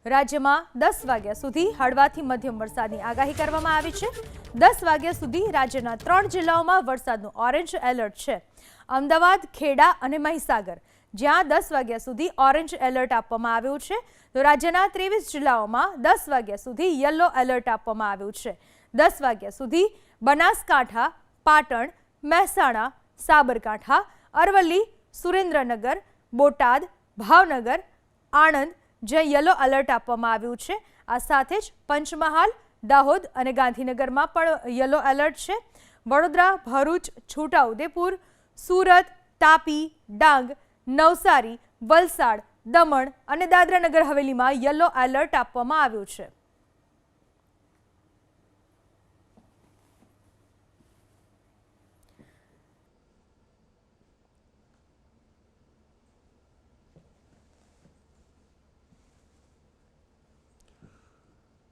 રાજ્યમાં 10 વાગ્યા સુધી હળવાથી મધ્યમ વરસાદની આગાહી કરવામાં આવી છે। 10 વાગ્યા સુધી રાજ્યના 3 જિલ્લાઓમાં વરસાદનું ઓરેન્જ એલર્ટ છે। અમદાવાદ, ખેડા અને મહીસાગર જ્યાં 10 વાગ્યા સુધી ઓરેન્જ એલર્ટ આપવામાં આવ્યું છે, તો રાજ્યના 23 જિલ્લાઓમાં 10 વાગ્યા સુધી યલો એલર્ટ આપવામાં આવ્યું છે। 10 વાગ્યા સુધી બનાસકાંઠા, પાટણ, મહેસાણા, સાબરકાંઠા, અરવલ્લી, સુરેન્દ્રનગર, બોટાદ, ભાવનગર, આણંદ જ્યાં યલો એલર્ટ આપવામાં આવ્યું છે। આ સાથે જ પંચમહાલ, દાહોદ અને ગાંધીનગરમાં પણ યલો એલર્ટ છે। વડોદરા, ભરૂચ, છોટાઉદેપુર, સુરત, તાપી, ડાંગ, નવસારી, વલસાડ, દમણ અને દાદરાનગર હવેલીમાં યલો એલર્ટ આપવામાં આવ્યું છે।